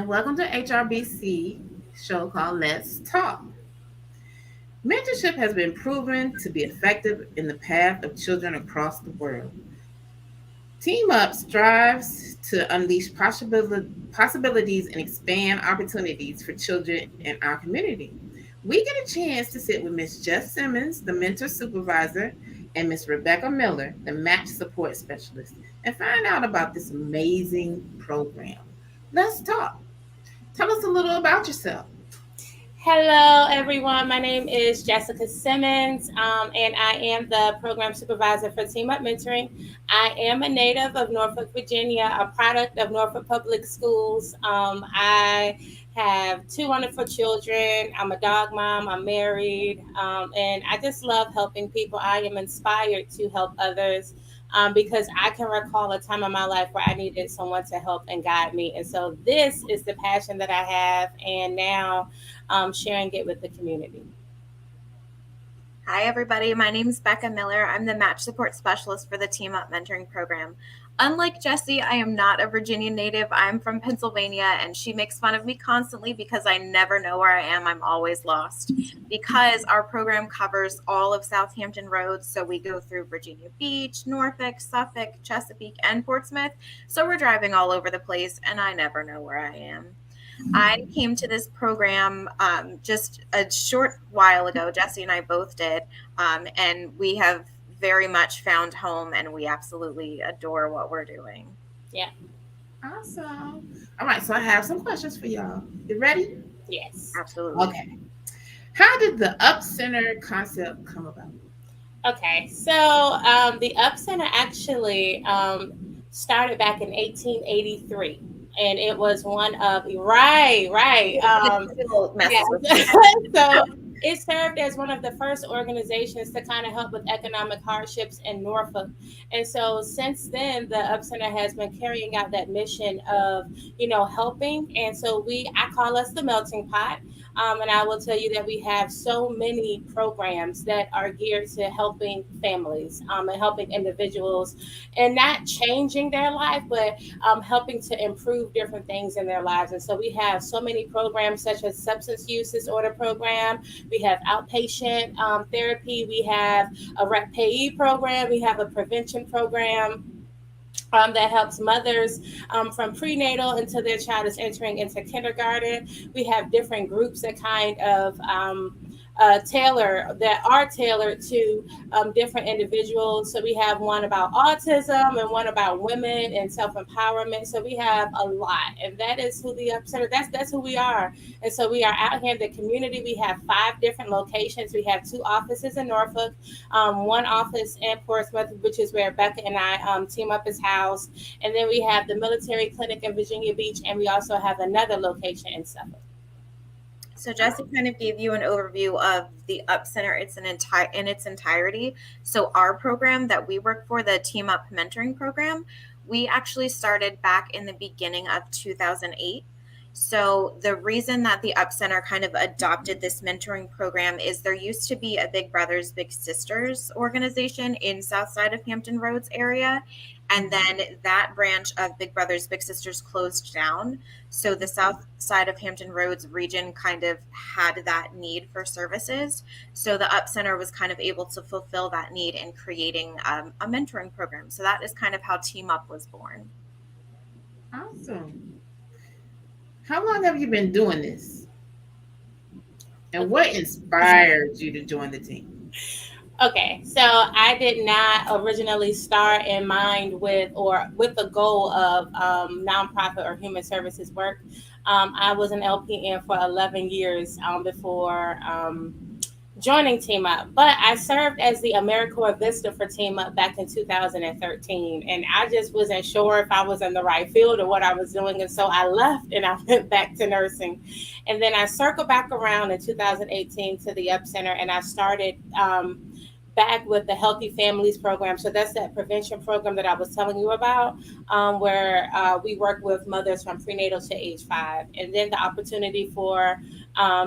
and welcome to HRBC show called Let's Talk. Mentorship has been proven to be effective in the path of children across the world. Team Up strives to unleash possibilities and expand opportunities for children in our community. We get a chance to sit with Miss Jess Simmons, the mentor supervisor, and Miss Rebecca Miller, the match support specialist, and find out about this amazing program. Let's talk. Tell us a little about yourself. Hello, everyone. My name is Jessica Simmons, and I am the program supervisor for Team Up Mentoring. I am a native of Norfolk, Virginia, a product of Norfolk Public Schools. I have two wonderful children. I'm a dog mom. I'm married, and I just love helping people. I am inspired to help others. Because I can recall a time in my life where I needed someone to help and guide me. And so this is the passion that I have. And now sharing it with the community. Hi, everybody. My name is Becca Miller. I'm the match support specialist for the Team Up Mentoring Program. Unlike Jessie, I am not a Virginia native. I'm from Pennsylvania, and she makes fun of me constantly because I never know where I am. I'm always lost because our program covers all of Southampton roads. So we go through Virginia Beach, Norfolk, Suffolk, Chesapeake, and Portsmouth. So we're driving all over the place, and I never know where I am. I came to this program just a short while ago. Jesse and I both did, and we have very much found home, and we absolutely adore what we're doing. Yeah. Awesome. All right, so I have some questions for y'all. You ready? Yes. Absolutely. Okay. How did the Up Center concept come about? Okay. So the Up Center actually started back in 1883. And it was one of right. Yeah. So it served as one of the first organizations to kind of help with economic hardships in Norfolk. And so since then, the Up Center has been carrying out that mission of, helping. And so I call us the melting pot. And I will tell you that we have so many programs that are geared to helping families and helping individuals and not changing their life, but helping to improve different things in their lives. And so we have so many programs such as substance use disorder program. We have outpatient therapy. We have a rec payee program. We have a prevention program. That helps mothers from prenatal until their child is entering into kindergarten. We have different groups that kind of are tailored to different individuals. So we have one about autism and one about women and self-empowerment. So we have a lot, and that is who the Up Center. That's who we are. And so we are out here in the community. We have 5 different locations. We have 2 offices in Norfolk, one office in Portsmouth, which is where Becca and I Team Up is housed, and then we have the military clinic in Virginia Beach, and we also have another location in Suffolk. So Jesse kind of gave you an overview of the Up Center in its entirety. So our program that we work for, the Team Up Mentoring Program, we actually started back in the beginning of 2008. So the reason that the Up Center kind of adopted this mentoring program is there used to be a Big Brothers Big Sisters organization in South Side of Hampton Roads area. And then that branch of Big Brothers Big Sisters closed down. So the South Side of Hampton Roads region kind of had that need for services. So the Up Center was kind of able to fulfill that need in creating a mentoring program. So that is kind of how Team Up was born. Awesome. How long have you been doing this? And what inspired you to join the team? Okay, so I did not originally start in mind with the goal of nonprofit or human services work. I was an LPN for 11 years before joining Team Up, but I served as the AmeriCorps Vista for Team Up back in 2013, and I just wasn't sure if I was in the right field or what I was doing, and so I left and I went back to nursing, and then I circled back around in 2018 to the Up Center, and I started back with the Healthy Families program. So that's that prevention program that I was telling you about, where we work with mothers from prenatal to age 5. And then the opportunity for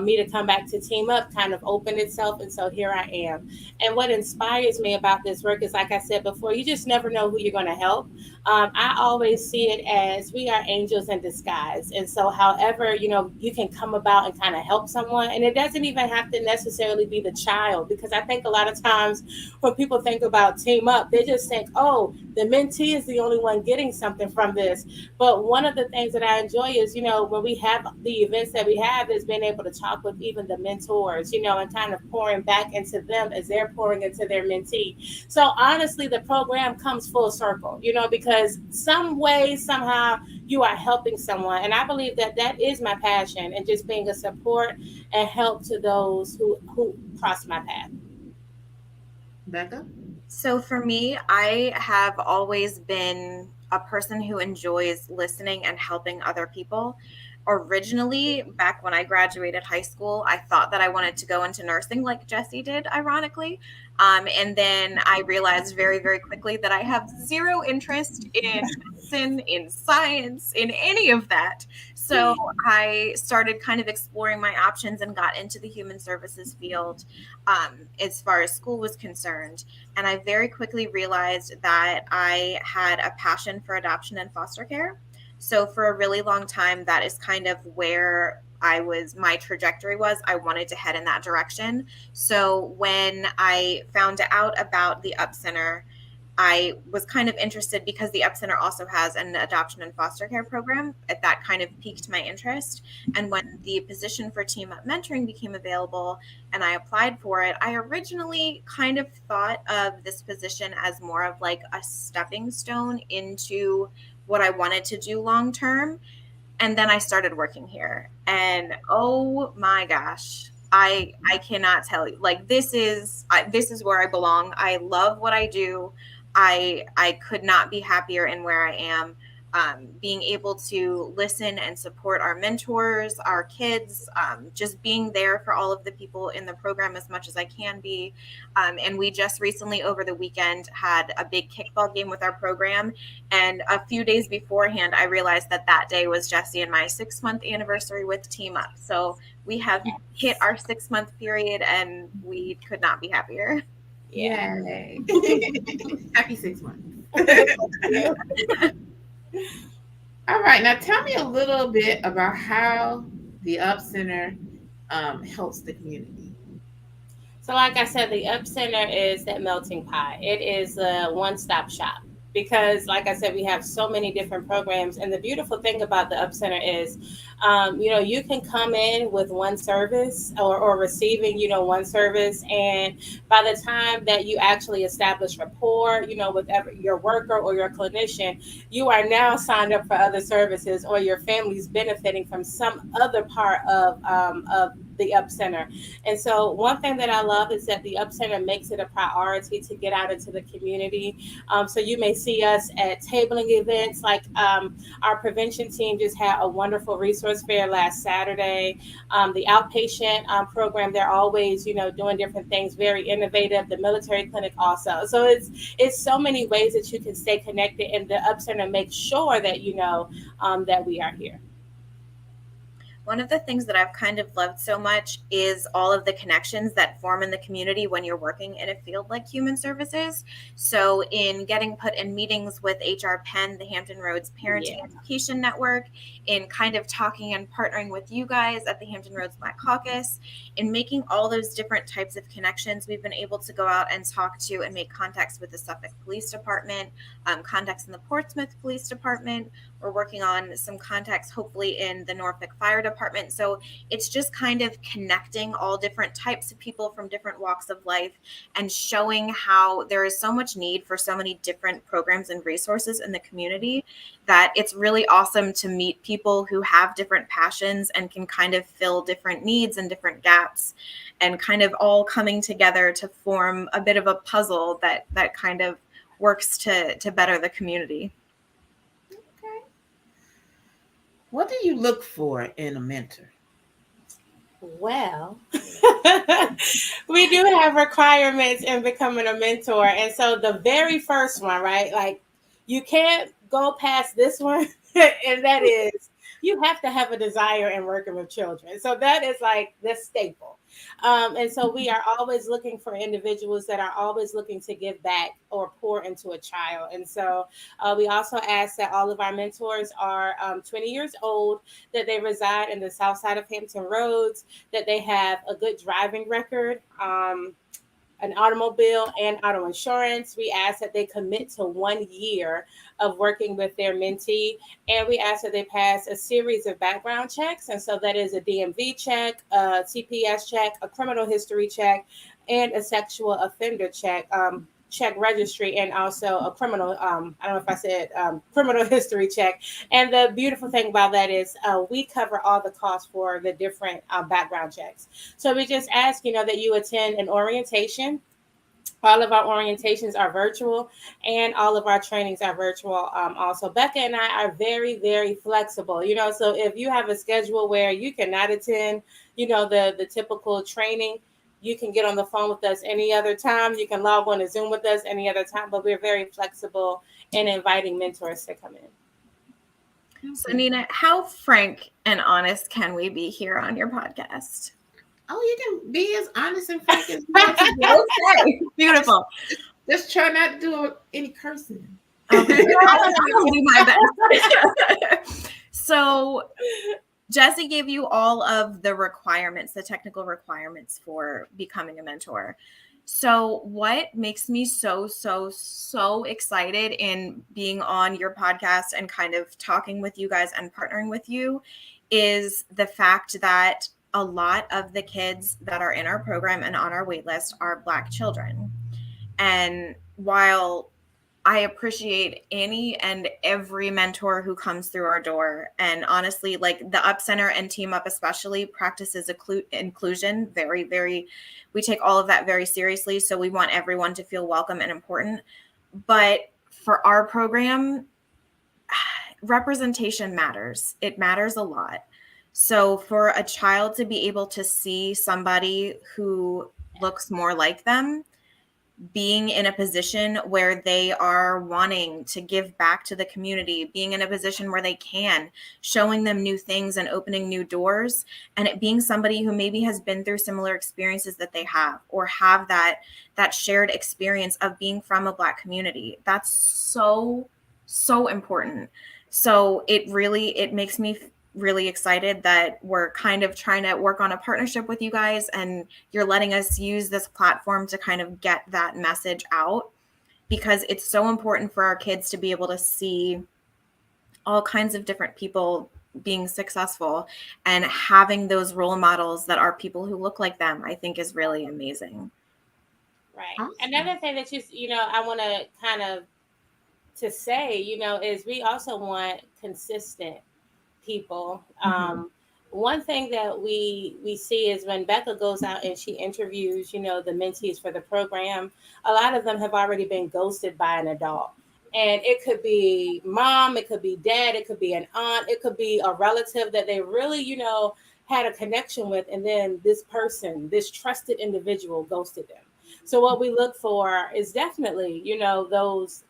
me to come back to Team Up kind of opened itself. And so here I am. And what inspires me about this work is, like I said before, you just never know who you're going to help. I always see it as we are angels in disguise. And so, however, you can come about and kind of help someone. And it doesn't even have to necessarily be the child, because I think a lot of times when people think about Team Up, they just think, oh, the mentee is the only one getting something from this. But one of the things that I enjoy is, when we have the events that we have, is being able to talk with even the mentors, and kind of pouring back into them as they're pouring into their mentee. So honestly, the program comes full circle, because some way, somehow, you are helping someone. And I believe that that is my passion, and just being a support and help to those who cross my path. Becca? So for me, I have always been a person who enjoys listening and helping other people. Originally, back when I graduated high school, I thought that I wanted to go into nursing like Jessie did, ironically. And then I realized very, very quickly that I have zero interest in medicine, in science, in any of that. So I started kind of exploring my options and got into the human services field as far as school was concerned. And I very quickly realized that I had a passion for adoption and foster care. So for a really long time, that is kind of where my trajectory was. I wanted to head in that direction. So when I found out about the Up Center, I was kind of interested because the Up Center also has an adoption and foster care program. That kind of piqued my interest. And when the position for Team Up Mentoring became available and I applied for it, I originally kind of thought of this position as more of like a stepping stone into what I wanted to do long term. And then I started working here. And oh my gosh, I cannot tell you. Like this is where I belong. I love what I do. I could not be happier in where I am. Being able to listen and support our mentors, our kids, just being there for all of the people in the program as much as I can be. And we just recently over the weekend had a big kickball game with our program. And a few days beforehand, I realized that that day was Jessie and my 6-month anniversary with Team Up. So we have hit our 6-month period and we could not be happier. Yeah. Yay. Happy 6 months. All right. Now tell me a little bit about how the Up Center helps the community. So, like I said, the Up Center is that melting pot. It is a one-stop shop because, like I said, we have so many different programs. And the beautiful thing about the Up Center is, you can come in with one service or receiving, one service. And by the time that you actually establish rapport, with your worker or your clinician, you are now signed up for other services, or your family's benefiting from some other part of the Up Center. And so one thing that I love is that the Up Center makes it a priority to get out into the community. So you may see us at tabling events, like our prevention team just had a wonderful resource fair last Saturday. The outpatient program, they're always, doing different things, very innovative. The military clinic also. So it's so many ways that you can stay connected, and the Up Center makes sure that you know that we are here. One of the things that I've kind of loved so much is all of the connections that form in the community when you're working in a field like human services. So in getting put in meetings with HR Penn, the Hampton Roads Parenting Education Network, in kind of talking and partnering with you guys at the Hampton Roads Black Caucus, in making all those different types of connections, we've been able to go out and talk to and make contacts with the Suffolk Police Department, contacts in the Portsmouth Police Department. We're working on some contacts, hopefully, in the Norfolk Fire Department. So it's just kind of connecting all different types of people from different walks of life and showing how there is so much need for so many different programs and resources in the community that it's really awesome to meet people who have different passions and can kind of fill different needs and different gaps, and kind of all coming together to form a bit of a puzzle that kind of works to better the community. Okay. What do you look for in a mentor? Well, we do have requirements in becoming a mentor. And so the very first one, right? Like you can't go past this one. And that is you have to have a desire in working with children. So that is like the staple. And so we are always looking for individuals that are always looking to give back or pour into a child. And so we also ask that all of our mentors are 20 years old, that they reside in the south side of Hampton Roads, that they have a good driving record, an automobile and auto insurance. We ask that they commit to 1 year of working with their mentee, and we ask that they pass a series of background checks. And so that is a DMV check, a CPS check, a criminal history check, and a sexual offender check. Check registry, and also a criminal I don't know if I said criminal history check. And the beautiful thing about that is we cover all the costs for the different background checks. So we just ask, that you attend an orientation. All of our orientations are virtual, and all of our trainings are virtual. Also, Becca and I are very, very flexible. So if you have a schedule where you cannot attend, the typical training, you can get on the phone with us any other time. You can log on to Zoom with us any other time. But we're very flexible in inviting mentors to come in. So, Nina, how frank and honest can we be here on your podcast? Oh, you can be as honest and frank as you want to be. Okay, beautiful. Just try not to do any cursing. Okay. I'll do my best. So, Jessie gave you all of the requirements, the technical requirements for becoming a mentor. So what makes me so excited in being on your podcast and kind of talking with you guys and partnering with you is the fact that a lot of the kids that are in our program and on our wait list are Black children. And while I appreciate any and every mentor who comes through our door, and honestly, like the Up Center and Team Up especially practices inclusion very, we take all of that very seriously. So we want everyone to feel welcome and important. But for our program, representation matters. It matters a lot. So for a child to be able to see somebody who looks more like them, being in a position where they are wanting to give back to the community, being in a position where they can, showing them new things and opening new doors, and it being somebody who maybe has been through similar experiences that they have, or have that shared experience of being from a Black community. That's so important. So it makes me really excited that we're kind of trying to work on a partnership with you guys, and you're letting us use this platform to kind of get that message out, because it's so important for our kids to be able to see all kinds of different people being successful, and having those role models that are people who look like them, I think is really amazing. Right. Awesome. Another thing that I want to kind of to say, is we also want consistent people. One thing that we see is when Becca goes out and she interviews, the mentees for the program, a lot of them have already been ghosted by an adult. And it could be mom, it could be dad, it could be an aunt, it could be a relative that they really, had a connection with. And then this person, this trusted individual ghosted them. So what we look for is definitely, those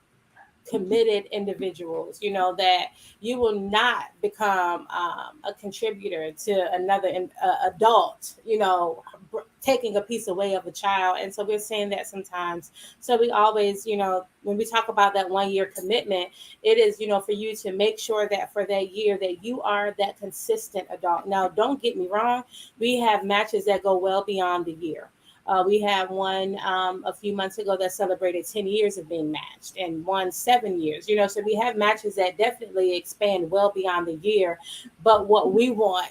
committed individuals, that you will not become a contributor to another adult, taking a piece away of a child. And so we're saying that sometimes. So we always, when we talk about that 1 year commitment, it is, for you to make sure that for that year that you are that consistent adult. Now, don't get me wrong. We have matches that go well beyond the year. We have one a few months ago that celebrated 10 years of being matched, and one 7 years, so we have matches that definitely expand well beyond the year. But what we want,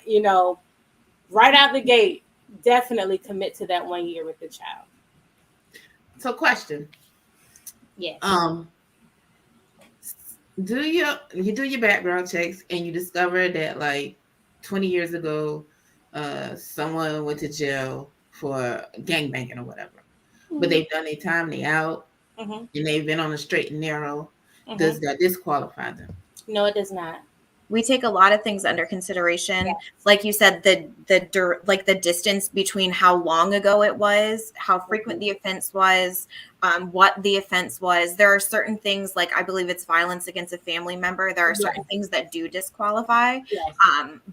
right out the gate, definitely commit to that 1 year with the child. So question. Yes. You do your background checks and you discover that like 20 years ago, someone went to jail for gangbanging or whatever, but they've done their time, they out, and they've been on a straight and narrow. Does that disqualify them? No, it does not. We take a lot of things under consideration. Yes. Like you said, the distance between how long ago it was, how frequent the offense was, what the offense was. There are certain things, like I believe it's violence against a family member. There are certain things that do disqualify. Yes.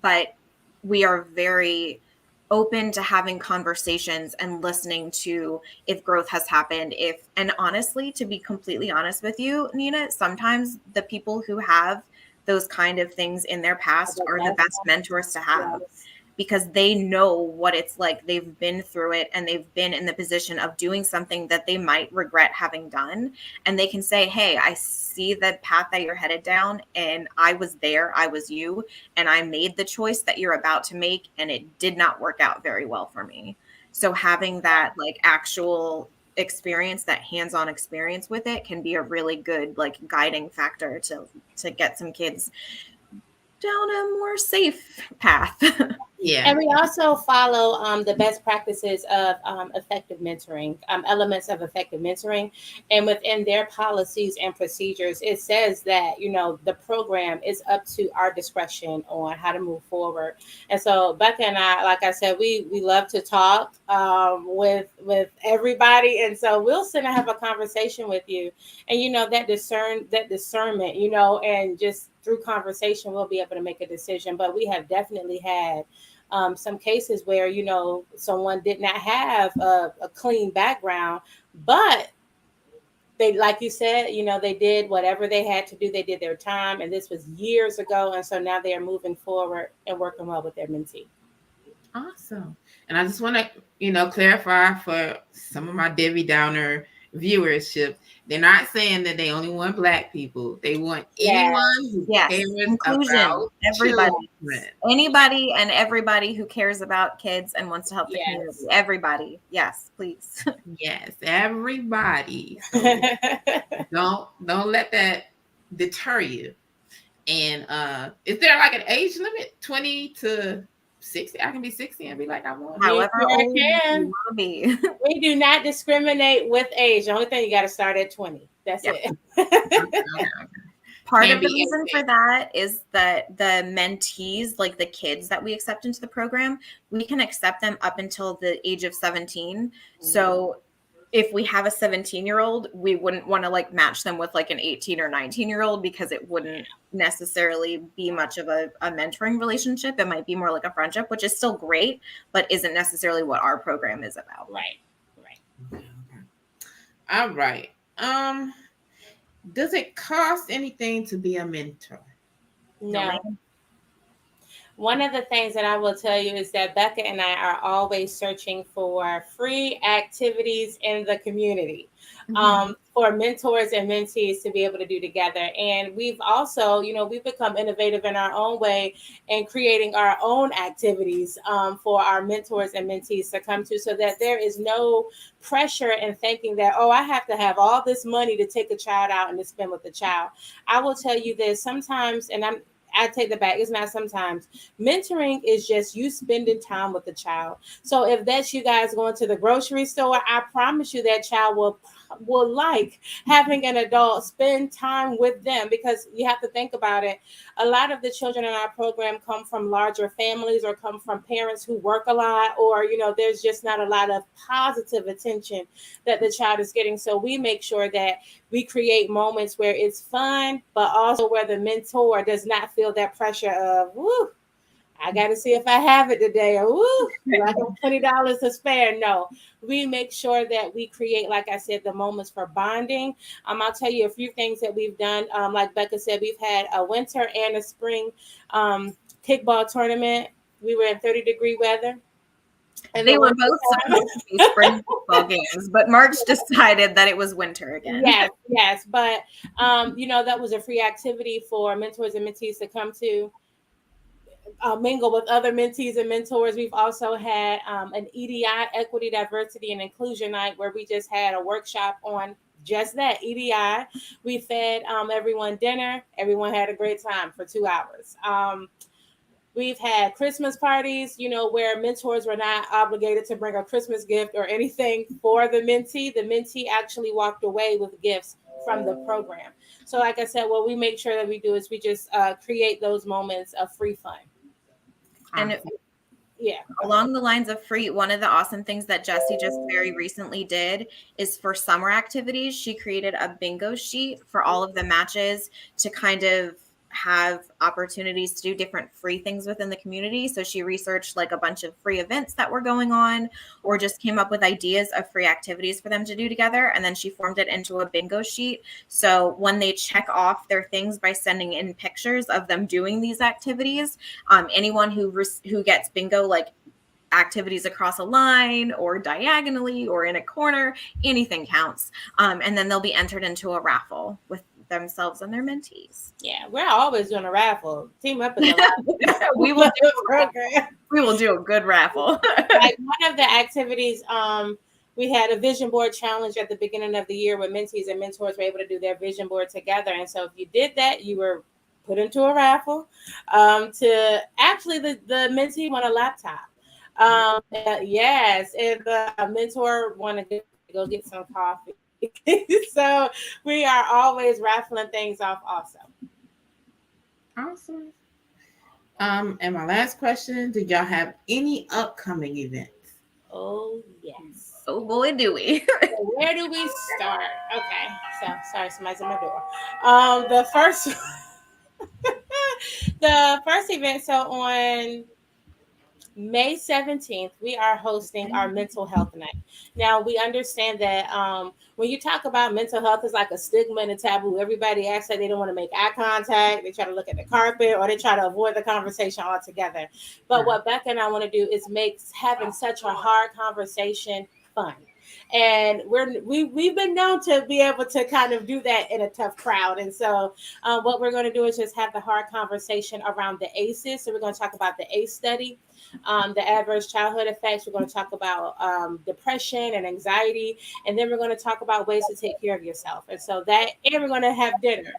But we are very open to having conversations and listening to if growth has happened. And honestly, to be completely honest with you, Nina, sometimes the people who have those kind of things in their past are the best mentors to have, Yes. because they know what it's like. They've been through it, and they've been in the position of doing something that they might regret having done. And they can say, hey, I see the path that you're headed down, and I was there, I was you, and I made the choice that you're about to make, and it did not work out very well for me. So having that like actual experience, that hands-on experience with it, can be a really good like guiding factor to get some kids down a more safe path. Yeah. And we also follow the best practices of effective mentoring, elements of effective mentoring. And within their policies and procedures, it says that, the program is up to our discretion on how to move forward. And so Becca and I, like I said, we love to talk with everybody. And so we'll sit and have a conversation with you. And, that discernment, and just through conversation, we'll be able to make a decision. But we have definitely had some cases where someone did not have a clean background, but they, like you said, they did whatever they had to do. They did their time, and this was years ago, and so now they are moving forward and working well with their mentee. Awesome. And I just want to clarify for some of my Debbie Downer viewership, they're not saying that they only want Black people. They want anyone who cares inclusion, about everybody, children. Anybody and everybody who cares about kids and wants to help the community. Everybody, yes, please. Yes, everybody. So don't let that deter you. And is there like an age limit? 20 to 60? I can be 60 and be like, I want. However old you can. want to be. We do not discriminate with age. The only thing, you got to start at 20. That's it. Okay. Part of the reason for that is that the mentees, like the kids that we accept into the program, we can accept them up until the age of 17. So if we have a 17-year-old, we wouldn't want to like match them with like an 18 or 19-year-old, because it wouldn't necessarily be much of a mentoring relationship. It might be more like a friendship, which is still great, but isn't necessarily what our program is about. Right. Okay. All right. Does it cost anything to be a mentor? No. One of the things that I will tell you is that Becca and I are always searching for free activities in the community for mentors and mentees to be able to do together. And we've also, we've become innovative in our own way and creating our own activities for our mentors and mentees to come to, so that there is no pressure in thinking that, oh, I have to have all this money to take a child out and to spend with the child. I will tell you this, sometimes, and I take the back. It's not sometimes. Mentoring is just you spending time with the child. So if that's you guys going to the grocery store, I promise you that child will like having an adult spend time with them, because you have to think about it. A lot of the children in our program come from larger families or come from parents who work a lot, or, there's just not a lot of positive attention that the child is getting. So we make sure that we create moments where it's fun, but also where the mentor does not feel that pressure of, woo, I got to see if I have it today, or woo, I have $20 to spare. No, we make sure that we create, like I said, the moments for bonding. I'll tell you a few things that we've done. Like Becca said, we've had a winter and a spring kickball tournament. We were in 30-degree weather. And they were both supposed to be spring football games, but March decided that it was winter again. Yes. But, that was a free activity for mentors and mentees to come to. Mingle with other mentees and mentors. We've also had an EDI, Equity, Diversity, and Inclusion Night, where we just had a workshop on just that, EDI. We fed everyone dinner. Everyone had a great time for 2 hours. We've had Christmas parties, where mentors were not obligated to bring a Christmas gift or anything for the mentee. The mentee actually walked away with gifts from the program. So like I said, what we make sure that we do is we just create those moments of free fun. And Yeah. along the lines of free, one of the awesome things that Jessie just very recently did is for summer activities, she created a bingo sheet for all of the matches to kind of have opportunities to do different free things within the community. So she researched like a bunch of free events that were going on, or just came up with ideas of free activities for them to do together. And then she formed it into a bingo sheet. So when they check off their things by sending in pictures of them doing these activities, anyone who gets bingo, like activities across a line or diagonally or in a corner, anything counts. And then they'll be entered into a raffle with themselves and their mentees. Yeah, we're always doing a raffle. Team up is a raffle. we will do a good raffle. Like one of the activities, we had a vision board challenge at the beginning of the year where mentees and mentors were able to do their vision board together. And so if you did that, you were put into a raffle. To actually the mentee won a laptop. Yes, and the mentor wanted to go get some coffee. So we are always raffling things off also. Awesome. And my last question, did y'all have any upcoming events? Oh, yes. Oh boy, do we. So where do we start? Okay, so sorry, somebody's at my door. The first event, so on May 17th, we are hosting our mental health night. Now, we understand that when you talk about mental health, it's like a stigma and a taboo. Everybody acts like they don't want to make eye contact. They try to look at the carpet or they try to avoid the conversation altogether. But what Becca and I want to do is make having such a hard conversation fun. And we've been known to be able to kind of do that in a tough crowd. And so what we're going to do is just have the hard conversation around the ACEs. So we're going to talk about the ACE study, the adverse childhood effects. We're going to talk about depression and anxiety. And then we're going to talk about ways to take care of yourself. And so and we're going to have dinner.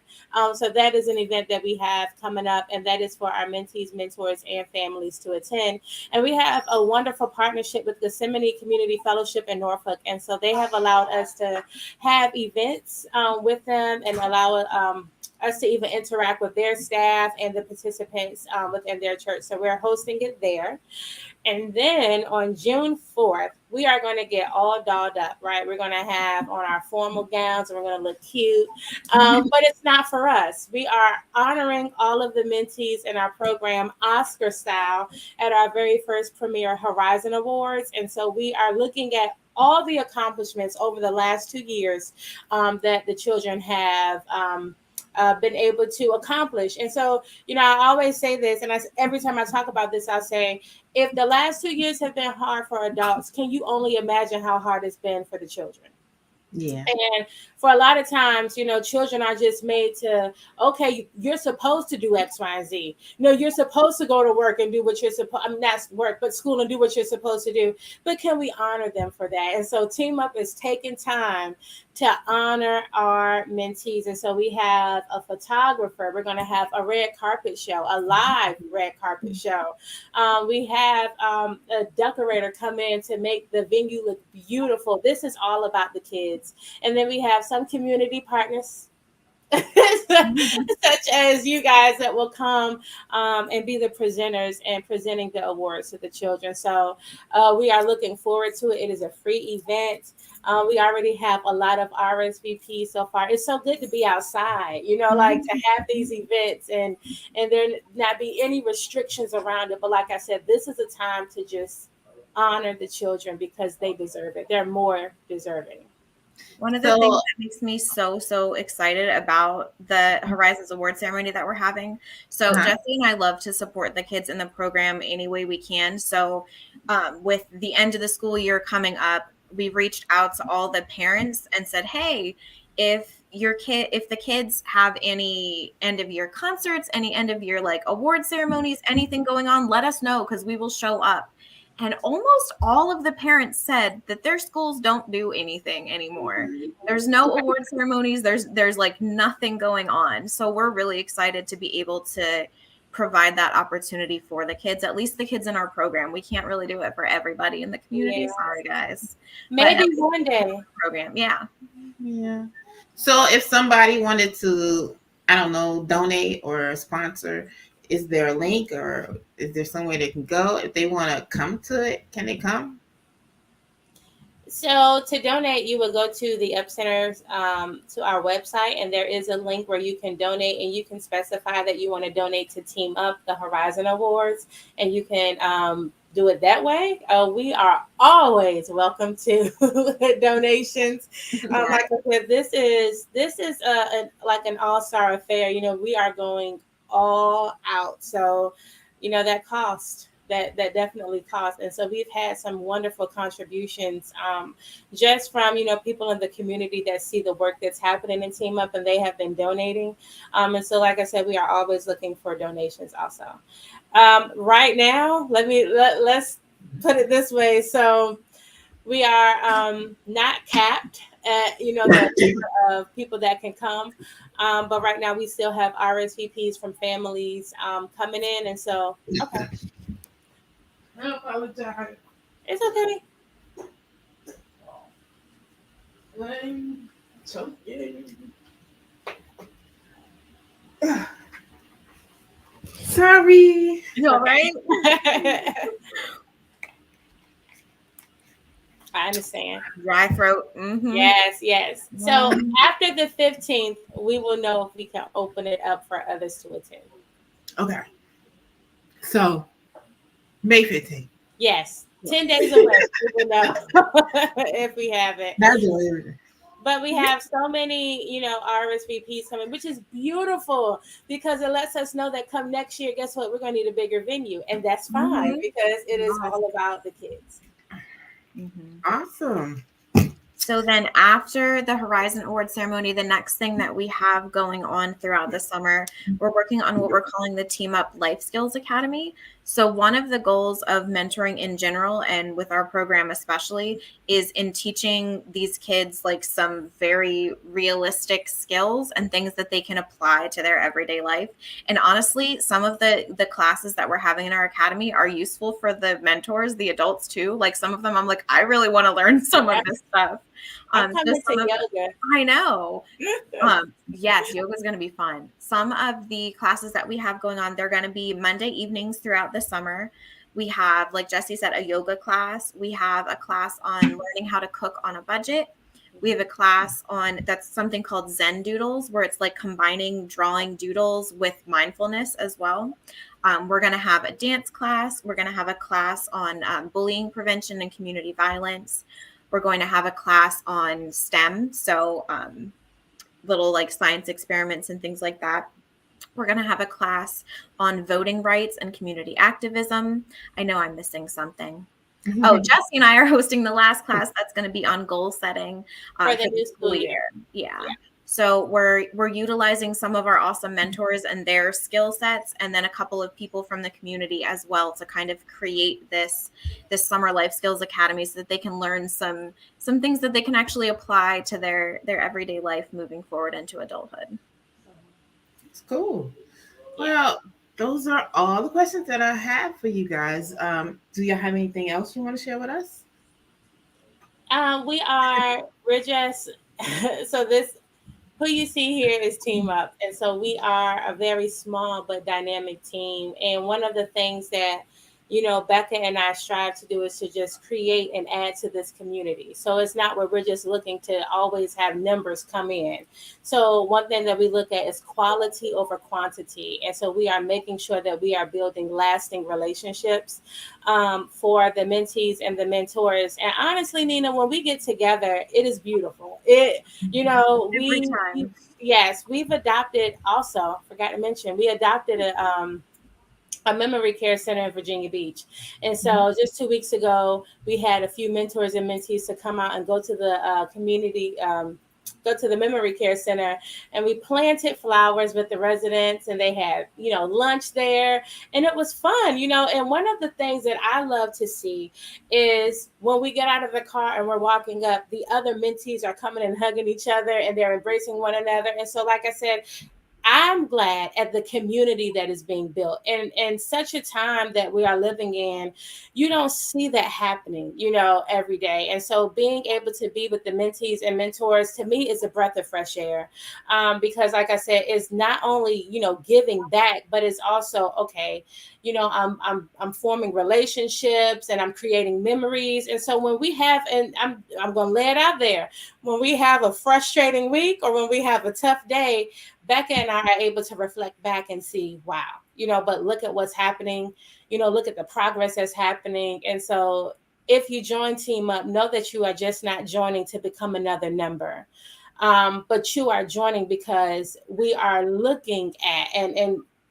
So that is an event that we have coming up. And that is for our mentees, mentors, and families to attend. And we have a wonderful partnership with Gethsemane Community Fellowship in Norfolk. And so they have allowed us to have events with them and allow us to even interact with their staff and the participants within their church. So we're hosting it there. And then on June 4th, we are going to get all dolled up, right? We're going to have on our formal gowns and we're going to look cute. But it's not for us. We are honoring all of the mentees in our program, Oscar style, at our very first premier Horizon Awards. And so we are looking at all the accomplishments over the last 2 years that the children have been able to accomplish. And so, I always say this, and every time I talk about this, I'll say, if the last 2 years have been hard for adults, can you only imagine how hard it's been for the children? Yeah. And for a lot of times, children are just made to, okay, you're supposed to do X, Y, and Z. You're supposed to go to work and do what you're supposed, not work, but school and do what you're supposed to do. But can we honor them for that? And so Team Up is taking time to honor our mentees. And so we have a photographer. We're going to have a red carpet show, a live red carpet show. We have a decorator come in to make the venue look beautiful. This is all about the kids. And then we have some community partners such as you guys that will come and be the presenters and presenting the awards to the children. So we are looking forward to it. It is a free event. We already have a lot of RSVP so far. It's so good to be outside, like to have these events and there not be any restrictions around it. But like I said, this is a time to just honor the children because they deserve it. They're more deserving. One of the things that makes me so excited about the Horizons Award ceremony that we're having. So Jessie and I love to support the kids in the program any way we can. So with the end of the school year coming up, we've reached out to all the parents and said, hey, if the kids have any end of year concerts, any end of year award ceremonies, anything going on, let us know because we will show up. And almost all of the parents said that their schools don't do anything anymore. There's no award ceremonies. There's nothing going on. So we're really excited to be able to provide that opportunity for the kids, at least the kids in our program. We can't really do it for everybody in the community. Yeah. Sorry, guys. Maybe one day. Program. Yeah. Yeah. So if somebody wanted to, I don't know, donate or sponsor, is there a link or is there somewhere they can go if they want to come to it? Can they come? So to donate, you would go to the Up Center's to our website, and there is a link where you can donate, and you can specify that you want to donate to Team Up, the Horizon Awards, and you can do it that way. We are always welcome to donations. Like I said, this is like an all-star affair. We are going all out, so that cost that definitely costs. And so we've had some wonderful contributions, just from people in the community that see the work that's happening in Team Up, and they have been donating. And so, like I said, we are always looking for donations also. Right now, let's put it this way. So we are not capped at the number of people that can come, but right now we still have RSVPs from families coming in. And so, okay, I apologize. it's okay. I'm choking. Sorry. You all right? I understand. Dry throat. Mm-hmm. Yes. So after the 15th, we will know if we can open it up for others to attend. Okay. So May 15th. Yes. 10 days away, we will know if we have it. That's everything. But we have so many, RSVPs coming, which is beautiful because it lets us know that come next year, guess what? We're going to need a bigger venue. And that's fine because it is all about the kids. Mm-hmm. Awesome. So then after the Horizon Award ceremony, the next thing that we have going on throughout the summer, we're working on what we're calling the Team Up Life Skills Academy. So one of the goals of mentoring in general, and with our program especially, is in teaching these kids like some very realistic skills and things that they can apply to their everyday life. And honestly, some of the classes that we're having in our academy are useful for the mentors, the adults too. Like some of them, I'm like, I really want to learn some of this stuff. I'm coming to yoga. I know. Yes, yoga is going to be fun. Some of the classes that we have going on, they're going to be Monday evenings throughout the summer. We have, like Jessie said, a yoga class. We have a class on learning how to cook on a budget. We have a class on that's something called Zen Doodles, where it's like combining drawing doodles with mindfulness as well. We're going to have a dance class. We're going to have a class on bullying prevention and community violence. We're going to have a class on STEM, so little like science experiments and things like that. We're going to have a class on voting rights and community activism. I know I'm missing something. Mm-hmm. Oh, Jessie and I are hosting the last class that's going to be on goal setting for the new school year. Yeah. So we're utilizing some of our awesome mentors and their skill sets, and then a couple of people from the community as well to kind of create this summer life skills academy so that they can learn some things that they can actually apply to their everyday life moving forward into adulthood. It's cool. Well, those are all the questions that I have for you guys. Do you have anything else you want to share with us? We're just so this. Who you see here is Team Up. And so we are a very small but dynamic team. And one of the things that, Becca and I strive to do is to just create and add to this community. So it's not where we're just looking to always have numbers come in. So one thing that we look at is quality over quantity. And so we are making sure that we are building lasting relationships for the mentees and the mentors. And honestly, Nina, when we get together, it is beautiful. We've adopted also, forgot to mention, we adopted a memory care center in Virginia Beach. And so just 2 weeks ago, we had a few mentors and mentees to come out and go to the community, go to the memory care center, and we planted flowers with the residents, and they had, lunch there, and it was fun, and one of the things that I love to see is when we get out of the car and we're walking up, the other mentees are coming and hugging each other, and they're embracing one another. And so, like I said, I'm glad at the community that is being built. And in such a time that we are living in, you don't see that happening, every day. And so being able to be with the mentees and mentors to me is a breath of fresh air. Because like I said, it's not only, giving back, but it's also, okay, I'm forming relationships and I'm creating memories. And so when we have, and I'm going to lay it out there, when we have a frustrating week or when we have a tough day, Becca and I are able to reflect back and see, wow, but look at what's happening, look at the progress that's happening. And so if you join Team Up, know that you are just not joining to become another number. But you are joining because we are looking at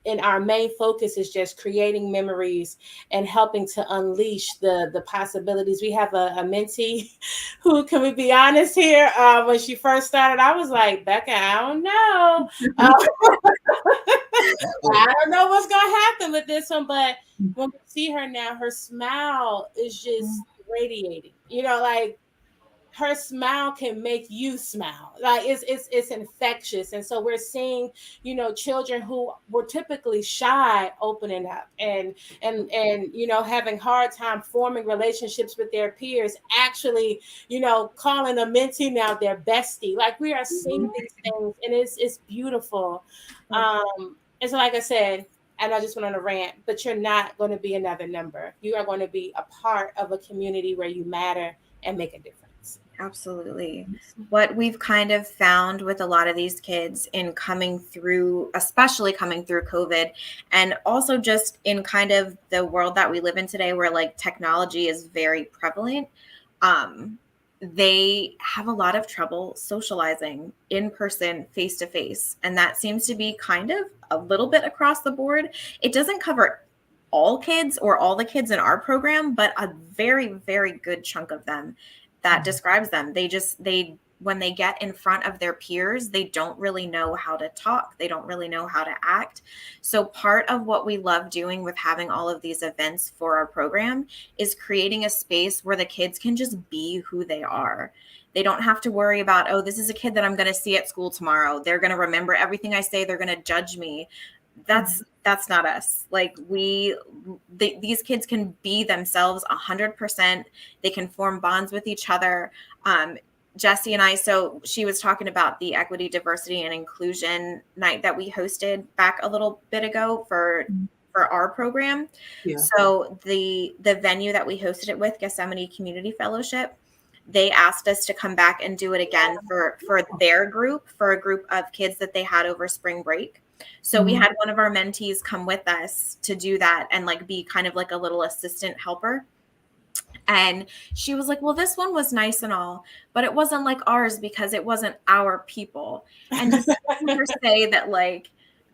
and our main focus is just creating memories and helping to unleash the possibilities. We have a mentee who, can we be honest here? When she first started, I was like, Becca, I don't know. I don't know what's going to happen with this one. But when we see her now, her smile is just radiating, like her smile can make you smile. Like it's infectious. And so we're seeing, children who were typically shy opening up and having hard time forming relationships with their peers, actually, calling a mentee now their bestie. Like we are seeing these things, and it's beautiful. And so like I said, and I just went on a rant, but you're not going to be another number. You are going to be a part of a community where you matter and make a difference. Absolutely. What we've kind of found with a lot of these kids in coming through, especially coming through COVID, and also just in kind of the world that we live in today where like technology is very prevalent, they have a lot of trouble socializing in person, face to face. And that seems to be kind of a little bit across the board. It doesn't cover all kids or all the kids in our program, but a very, very good chunk of them that describes them. They when they get in front of their peers, they don't really know how to talk. They don't really know how to act. So part of what we love doing with having all of these events for our program is creating a space where the kids can just be who they are. They don't have to worry about, oh, this is a kid that I'm going to see at school tomorrow. They're going to remember everything I say. They're going to judge me. That's not us. Like these kids can be themselves 100%. They can form bonds with each other. Jessie and I, so she was talking about the equity, diversity, and inclusion night that we hosted back a little bit ago for our program. Yeah. So the venue that we hosted it with, Gethsemane Community Fellowship, they asked us to come back and do it again for their group, for a group of kids that they had over spring break. So we had one of our mentees come with us to do that and like be kind of like a little assistant helper. And she was like, well, this one was nice and all, but it wasn't like ours because it wasn't our people. And just her say that like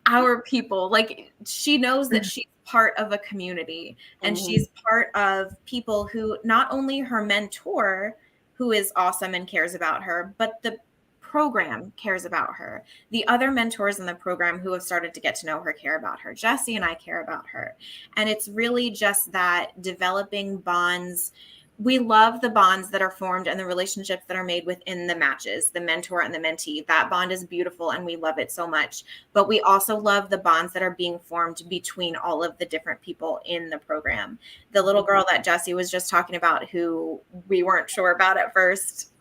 our people, like she knows that she's part of a community and she's part of people who not only her mentor, who is awesome and cares about her, but the program cares about her. The other mentors in the program who have started to get to know her care about her. Jessie and I care about her. And it's really just that developing bonds. We love the bonds that are formed and the relationships that are made within the matches, the mentor and the mentee. That bond is beautiful and we love it so much. But we also love the bonds that are being formed between all of the different people in the program. The little girl that Jessie was just talking about, who we weren't sure about at first,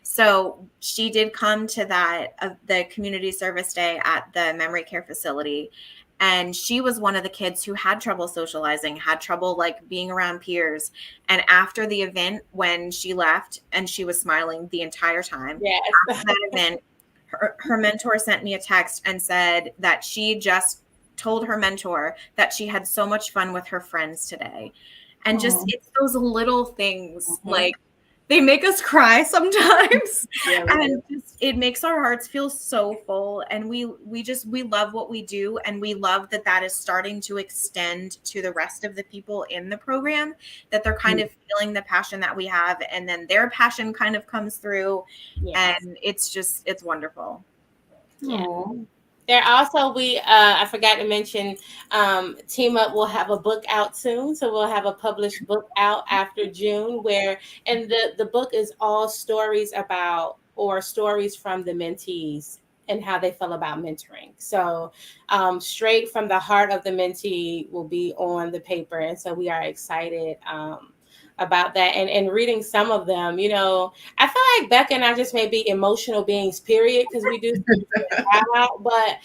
so she did come to that the community service day at the memory care facility. And she was one of the kids who had trouble socializing, had trouble like being around peers. And after the event, when she left and she was smiling the entire time, after that event, her mentor sent me a text and said that she just told her mentor that she had so much fun with her friends today. And just it's those little things like they make us cry sometimes. And just, it makes our hearts feel so full. And we love what we do. And we love that is starting to extend to the rest of the people in the program, that they're kind of feeling the passion that we have. And then their passion kind of comes through. And it's wonderful. Yeah. There also, I forgot to mention, Team Up will have a book out soon. So we'll have a published book out after June and the book is all stories about or stories from the mentees and how they feel about mentoring. So straight from the heart of the mentee will be on the paper. And so we are excited about that, and reading some of them. I feel like Becca and I just may be emotional beings, period, because we do out, but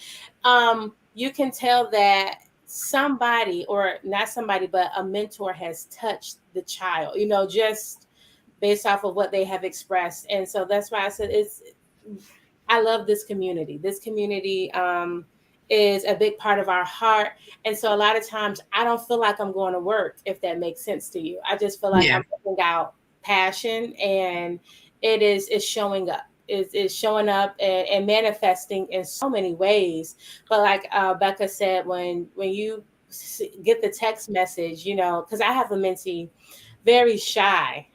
you can tell that somebody, or not somebody, but a mentor has touched the child, just based off of what they have expressed. And so that's why I said I love this community. This community is a big part of our heart. And so a lot of times I don't feel like I'm going to work, if that makes sense to you. I just feel like I'm putting out passion, and it's showing up. Is showing up and manifesting in so many ways. But like Becca said, when you get the text message, because I have a mentee, very shy.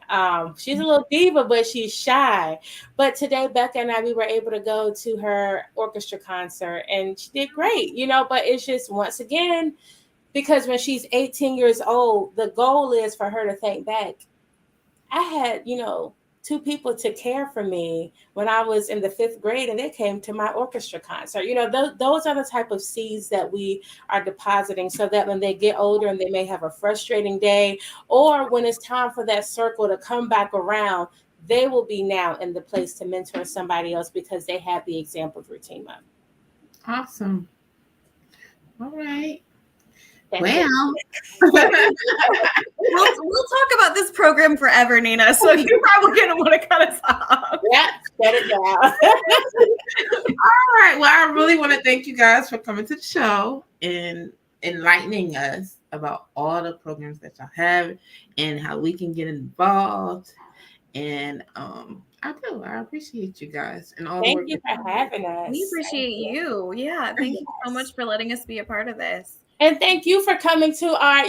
She's a little diva, but she's shy. But today, Becca and I, we were able to go to her orchestra concert, and she did great, But it's just, once again, because when she's 18 years old, the goal is for her to think back. I had, two people to care for me when I was in the 5th grade, and they came to my orchestra concert. Those are the type of seeds that we are depositing, so that when they get older and they may have a frustrating day, or when it's time for that circle to come back around, they will be now in the place to mentor somebody else, because they have the example through Team Up. Awesome. All right. That's well, we'll talk about this program forever, Nina. So you're probably going to want to cut us off. Yeah, shut it down. All right. Well, I really want to thank you guys for coming to the show and enlightening us about all the programs that y'all have and how we can get involved. And I appreciate you guys and all the Thank work. you for having us. We appreciate you. Yeah. Thank you so much for letting us be a part of this. And thank you for coming to our,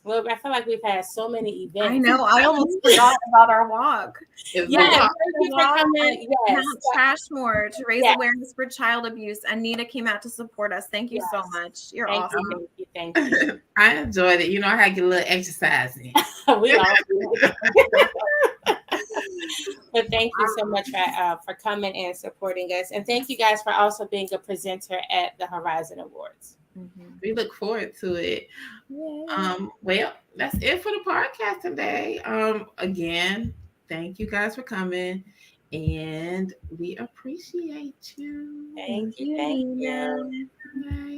well, I feel like we've had so many events. I know. I almost forgot about our walk. Thank you for coming. Yes. Mount Trashmore to raise awareness for child abuse. Anita came out to support us. Thank you so much. You're awesome. Thank you. I enjoyed it. I had to get a little exercise in. We all do. But thank you so much for coming and supporting us. And thank you guys for also being a presenter at the Horizon Awards. Mm-hmm. We look forward to it. Well, that's it for the podcast today. Again, thank you guys for coming, and we appreciate you. Thank you.